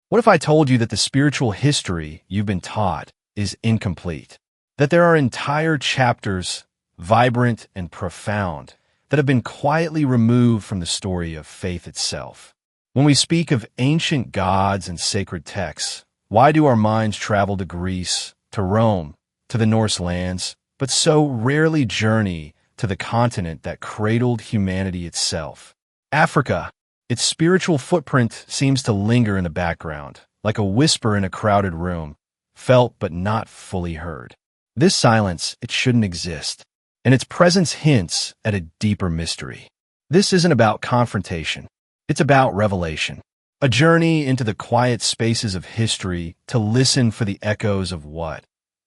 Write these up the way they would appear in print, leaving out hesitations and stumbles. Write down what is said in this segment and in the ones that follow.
What if I told you that the spiritual history you've been taught is incomplete? That there are entire chapters, vibrant and profound, that have been quietly removed from the story of faith itself? When we speak of ancient gods and sacred texts, why do our minds travel to Greece, to Rome, to the Norse lands, but so rarely journey to the continent that cradled humanity itself? Africa. Its spiritual footprint seems to linger in the background, like a whisper in a crowded room, felt but not fully heard. This silence, it shouldn't exist, and its presence hints at a deeper mystery. This isn't about confrontation. It's about revelation. A journey into the quiet spaces of history to listen for the echoes of what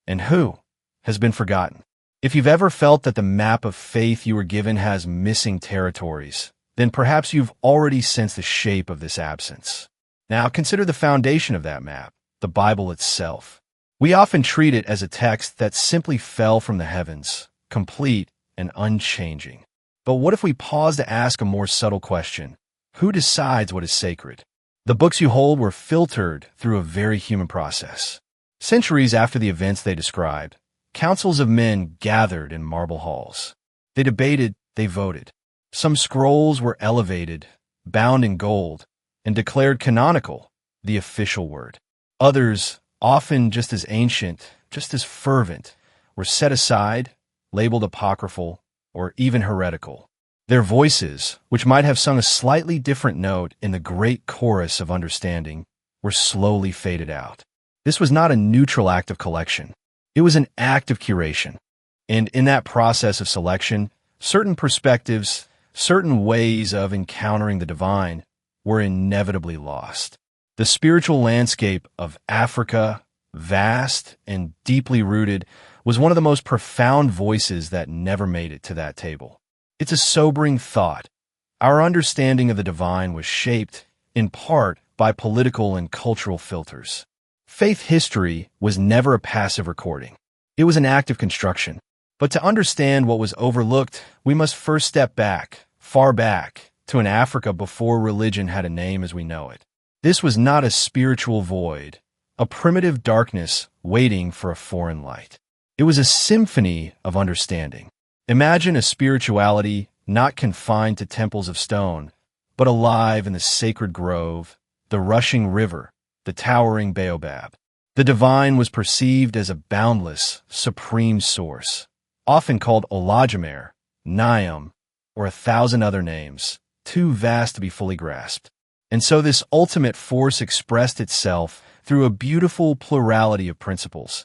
and who has been forgotten. If you've ever felt that the map of faith you were given has missing territories, then perhaps you've already sensed the shape of this absence. Now consider the foundation of that map, the Bible itself. We often treat it as a text that simply fell from the heavens, complete and unchanging. But what if we pause to ask a more subtle question? Who decides what is sacred? The books you hold were filtered through a very human process. Centuries after the events they described, councils of men gathered in marble halls. They debated, they voted. Some scrolls were elevated, bound in gold, and declared canonical, the official word. Others, often just as ancient, just as fervent, were set aside, labeled apocryphal, or even heretical. Their voices, which might have sung a slightly different note in the great chorus of understanding, were slowly faded out. This was not a neutral act of collection. It was an act of curation. And in that process of selection, certain perspectives, certain ways of encountering the divine were inevitably lost. The spiritual landscape of Africa, vast and deeply rooted, was one of the most profound voices that never made it to that table. It's a sobering thought. Our understanding of the divine was shaped, in part, by political and cultural filters. Faith history was never a passive recording. It was an active construction. But to understand what was overlooked, we must first step back, far back, to an Africa before religion had a name as we know it. This was not a spiritual void, a primitive darkness waiting for a foreign light. It was a symphony of understanding. Imagine a spirituality not confined to temples of stone, but alive in the sacred grove, the rushing river, the towering baobab. The divine was perceived as a boundless, supreme source, often called Olajumer, Niam, or 1,000 other names, too vast to be fully grasped. And so this ultimate force expressed itself through a beautiful plurality of principles: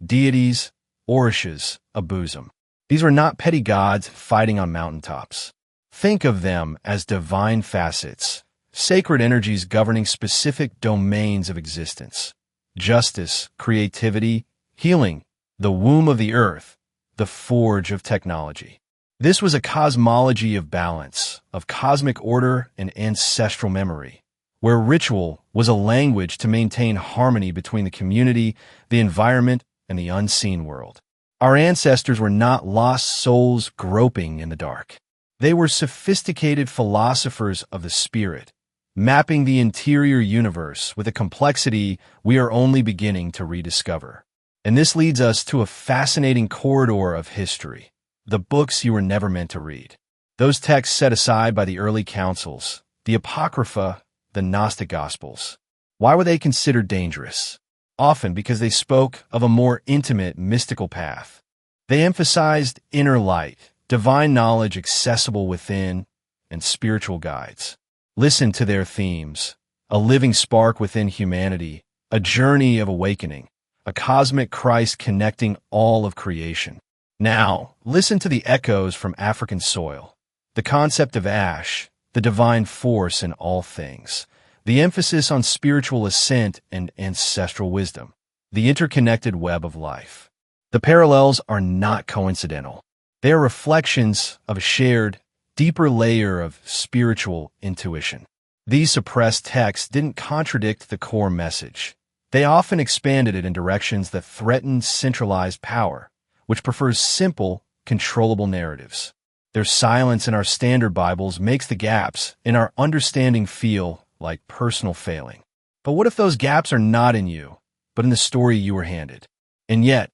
deities, Orishas, Abuzum. These were not petty gods fighting on mountaintops. Think of them as divine facets, sacred energies governing specific domains of existence: justice, creativity, healing, the womb of the earth, the forge of technology. This was a cosmology of balance, of cosmic order and ancestral memory, where ritual was a language to maintain harmony between the community, the environment, and the unseen world. Our ancestors were not lost souls groping in the dark. They were sophisticated philosophers of the spirit, mapping the interior universe with a complexity we are only beginning to rediscover. And this leads us to a fascinating corridor of history: the books you were never meant to read. Those texts set aside by the early councils, the Apocrypha, the Gnostic Gospels. Why were they considered dangerous? Often because they spoke of a more intimate, mystical path. They emphasized inner light, divine knowledge accessible within, and spiritual guides. Listen to their themes: a living spark within humanity, a journey of awakening, a cosmic Christ connecting all of creation. Now, listen to the echoes from African soil: the concept of ash, the divine force in all things, the emphasis on spiritual ascent and ancestral wisdom, the interconnected web of life. The parallels are not coincidental. They are reflections of a shared, deeper layer of spiritual intuition. These suppressed texts didn't contradict the core message. They often expanded it in directions that threatened centralized power, which prefers simple, controllable narratives. Their silence in our standard Bibles makes the gaps in our understanding feel like personal failing. But what if those gaps are not in you, but in the story you were handed? And yet,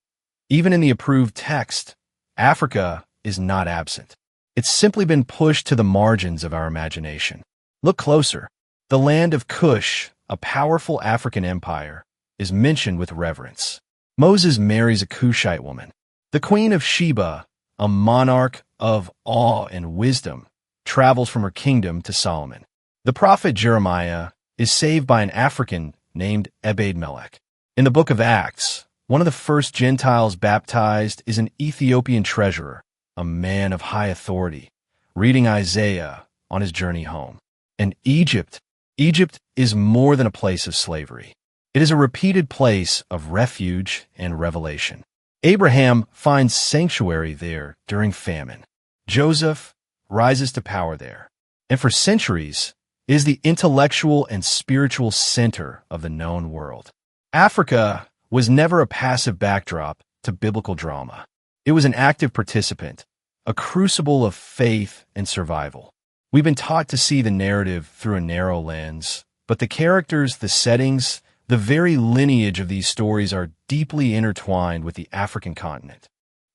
even in the approved text, Africa is not absent. It's simply been pushed to the margins of our imagination. Look closer. The land of Kush, a powerful African empire, is mentioned with reverence. Moses marries a Cushite woman. The Queen of Sheba, a monarch of awe and wisdom, travels from her kingdom to Solomon. The prophet Jeremiah is saved by an African named Ebed-Melech. In the book of Acts, one of the first Gentiles baptized is an Ethiopian treasurer, a man of high authority, reading Isaiah on his journey home. And Egypt is more than a place of slavery. It is a repeated place of refuge and revelation. Abraham finds sanctuary there during famine. Joseph rises to power there, and for centuries is the intellectual and spiritual center of the known world. Africa was never a passive backdrop to biblical drama. It was an active participant, a crucible of faith and survival. We've been taught to see the narrative through a narrow lens, but the characters, the settings, the very lineage of these stories are deeply intertwined with the African continent.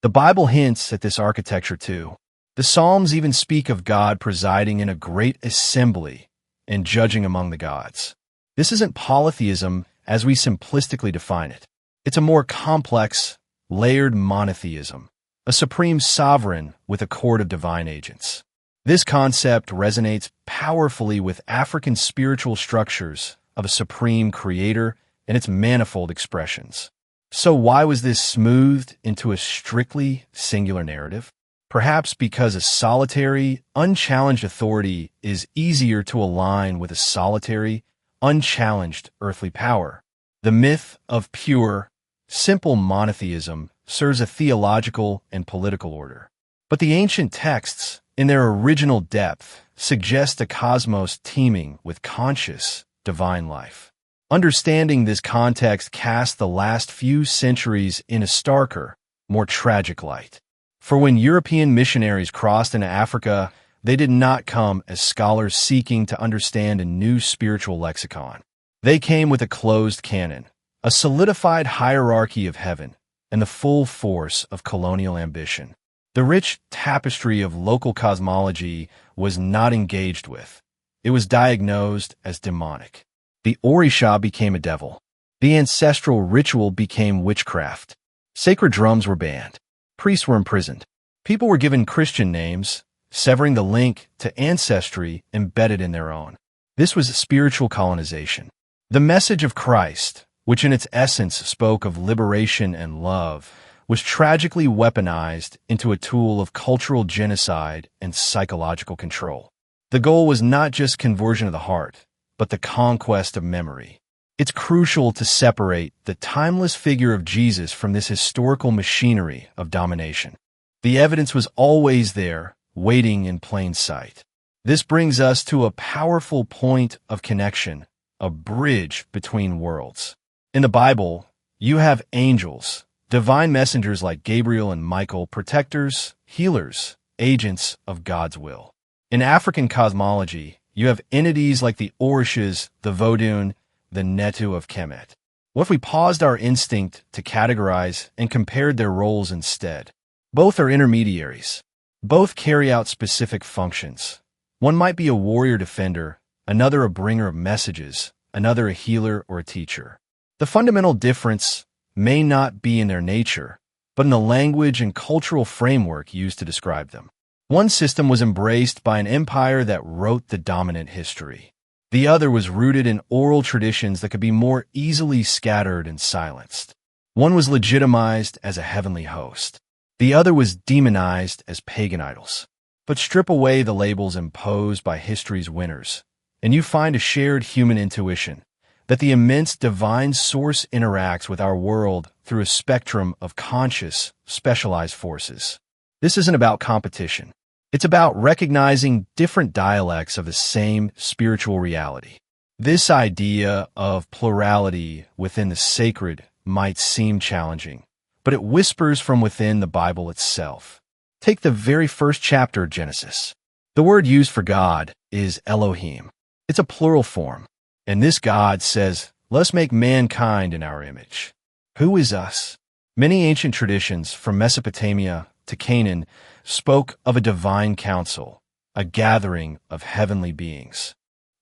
The Bible hints at this architecture too. The Psalms even speak of God presiding in a great assembly and judging among the gods. This isn't polytheism as we simplistically define it. It's a more complex, layered monotheism, a supreme sovereign with a court of divine agents. This concept resonates powerfully with African spiritual structures of a supreme creator and its manifold expressions. So why was this smoothed into a strictly singular narrative? Perhaps because a solitary, unchallenged authority is easier to align with a solitary, unchallenged earthly power. The myth of pure, simple monotheism serves a theological and political order. But the ancient texts, in their original depth, suggest a cosmos teeming with conscious, divine life. Understanding this context casts the last few centuries in a starker, more tragic light. For when European missionaries crossed into Africa, they did not come as scholars seeking to understand a new spiritual lexicon. They came with a closed canon, a solidified hierarchy of heaven, and the full force of colonial ambition. The rich tapestry of local cosmology was not engaged with. It was diagnosed as demonic. The Orishas became a devil. The ancestral ritual became witchcraft. Sacred drums were banned. Priests were imprisoned. People were given Christian names, severing the link to ancestry embedded in their own. This was spiritual colonization. The message of Christ, which in its essence spoke of liberation and love, was tragically weaponized into a tool of cultural genocide and psychological control. The goal was not just conversion of the heart, but the conquest of memory. It's crucial to separate the timeless figure of Jesus from this historical machinery of domination. The evidence was always there, waiting in plain sight. This brings us to a powerful point of connection, a bridge between worlds. In the Bible, you have angels, divine messengers like Gabriel and Michael, protectors, healers, agents of God's will. In African cosmology, you have entities like the Orishas, the Vodun, the Netu of Kemet. What if we paused our instinct to categorize and compared their roles instead? Both are intermediaries. Both carry out specific functions. One might be a warrior defender, another a bringer of messages, another a healer or a teacher. The fundamental difference may not be in their nature, but in the language and cultural framework used to describe them. One system was embraced by an empire that wrote the dominant history. The other was rooted in oral traditions that could be more easily scattered and silenced. One was legitimized as a heavenly host. The other was demonized as pagan idols. But strip away the labels imposed by history's winners, and you find a shared human intuition that the immense divine source interacts with our world through a spectrum of conscious, specialized forces. This isn't about competition. It's about recognizing different dialects of the same spiritual reality. This idea of plurality within the sacred might seem challenging, but it whispers from within the Bible itself. Take the very first chapter of Genesis. The word used for God is Elohim. It's a plural form. And this God says, "Let's make mankind in our image." Who is us? Many ancient traditions, from Mesopotamia to Canaan, spoke of a divine council, a gathering of heavenly beings.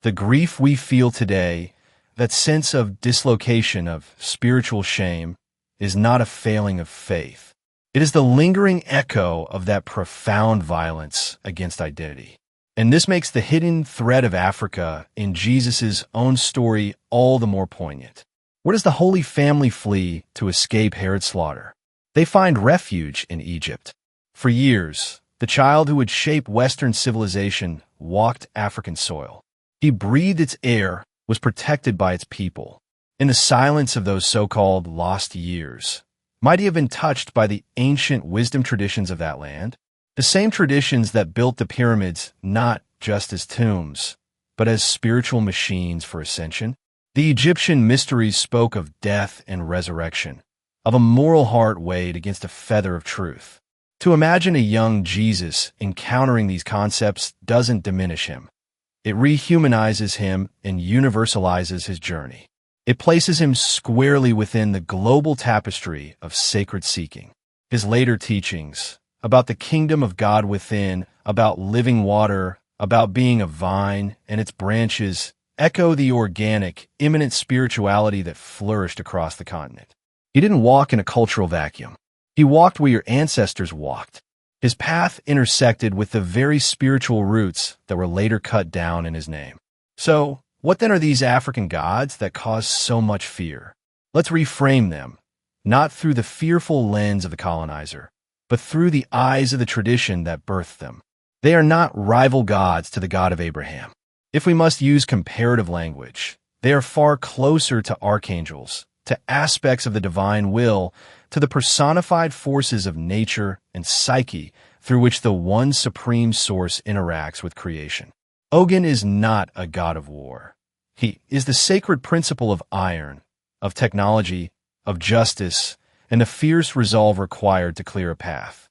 The grief we feel today, that sense of dislocation, of spiritual shame, is not a failing of faith. It is the lingering echo of that profound violence against identity. And this makes the hidden thread of Africa in Jesus' own story all the more poignant. Where does the Holy Family flee to escape Herod's slaughter? They find refuge in Egypt. For years, the child who would shape Western civilization walked African soil. He breathed its air, was protected by its people. In the silence of those so-called lost years, might he have been touched by the ancient wisdom traditions of that land? The same traditions that built the pyramids not just as tombs, but as spiritual machines for ascension. The Egyptian mysteries spoke of death and resurrection, of a moral heart weighed against a feather of truth. To imagine a young Jesus encountering these concepts doesn't diminish him. It rehumanizes him and universalizes his journey. It places him squarely within the global tapestry of sacred seeking. His later teachings, about the kingdom of God within, about living water, about being a vine and its branches, echo the organic, immanent spirituality that flourished across the continent. He didn't walk in a cultural vacuum. He walked where your ancestors walked. His path intersected with the very spiritual roots that were later cut down in his name. So, what then are these African gods that cause so much fear? Let's reframe them, not through the fearful lens of the colonizer, but through the eyes of the tradition that birthed them. They are not rival gods to the God of Abraham. If we must use comparative language, they are far closer to archangels, to aspects of the divine will, to the personified forces of nature and psyche through which the one supreme source interacts with creation. Ogun is not a god of war. He is the sacred principle of iron, of technology, of justice, and the fierce resolve required to clear a path.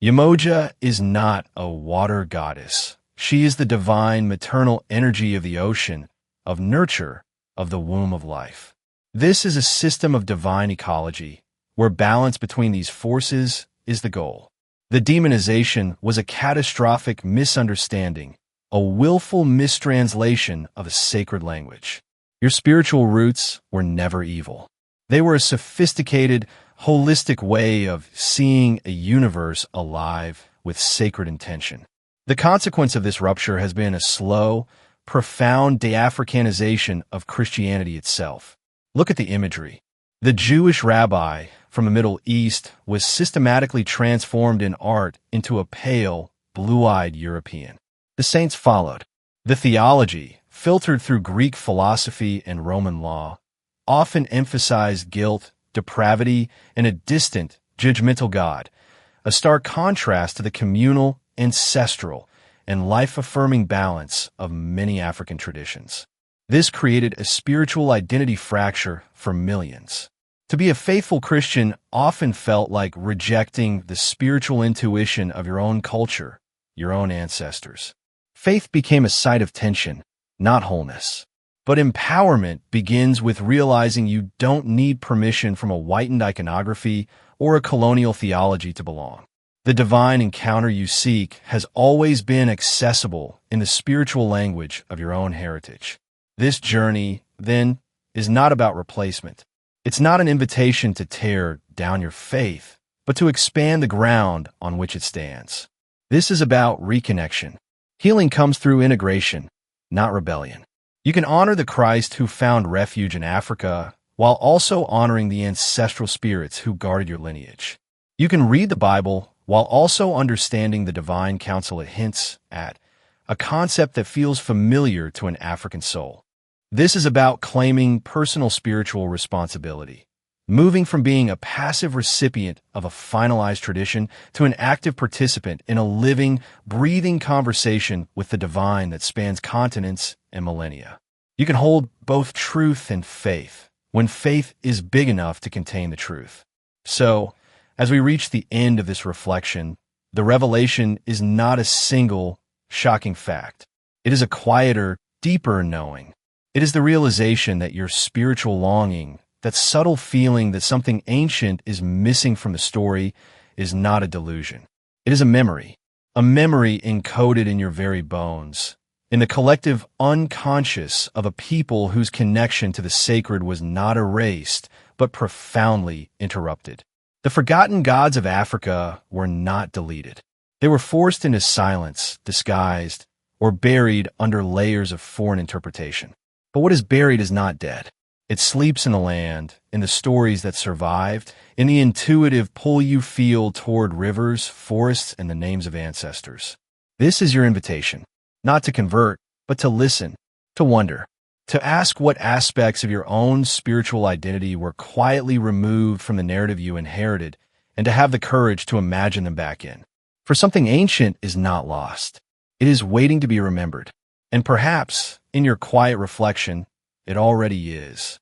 Yemoja is not a water goddess. She is the divine maternal energy of the ocean, of nurture, of the womb of life. This is a system of divine ecology, where balance between these forces is the goal. The demonization was a catastrophic misunderstanding, a willful mistranslation of a sacred language. Your spiritual roots were never evil. They were a sophisticated, holistic way of seeing a universe alive with sacred intention. The consequence of this rupture has been a slow, profound de-Africanization of Christianity itself. Look at the imagery. The Jewish rabbi from the Middle East was systematically transformed in art into a pale, blue-eyed European. The saints followed. The theology, filtered through Greek philosophy and Roman law, often emphasized guilt, depravity, and a distant, judgmental God, a stark contrast to the communal, ancestral, and life-affirming balance of many African traditions. This created a spiritual identity fracture for millions. To be a faithful Christian often felt like rejecting the spiritual intuition of your own culture, your own ancestors. Faith became a site of tension, not wholeness. But empowerment begins with realizing you don't need permission from a whitened iconography or a colonial theology to belong. The divine encounter you seek has always been accessible in the spiritual language of your own heritage. This journey, then, is not about replacement. It's not an invitation to tear down your faith, but to expand the ground on which it stands. This is about reconnection. Healing comes through integration, not rebellion. You can honor the Christ who found refuge in Africa while also honoring the ancestral spirits who guarded your lineage. You can read the Bible while also understanding the divine counsel it hints at, a concept that feels familiar to an African soul. This is about claiming personal spiritual responsibility, moving from being a passive recipient of a finalized tradition to an active participant in a living, breathing conversation with the divine that spans continents and millennia. You can hold both truth and faith when faith is big enough to contain the truth. So, as we reach the end of this reflection, the revelation is not a single, shocking fact. It is a quieter, deeper knowing. It is the realization that your spiritual longing, that subtle feeling that something ancient is missing from the story, is not a delusion. It is a memory encoded in your very bones, in the collective unconscious of a people whose connection to the sacred was not erased, but profoundly interrupted. The forgotten gods of Africa were not deleted. They were forced into silence, disguised, or buried under layers of foreign interpretation. But what is buried is not dead. It sleeps in the land, in the stories that survived, in the intuitive pull you feel toward rivers, forests, and the names of ancestors. This is your invitation, not to convert, but to listen, to wonder, to ask what aspects of your own spiritual identity were quietly removed from the narrative you inherited, and to have the courage to imagine them back in. For something ancient is not lost. It is waiting to be remembered. And perhaps, in your quiet reflection, it already is.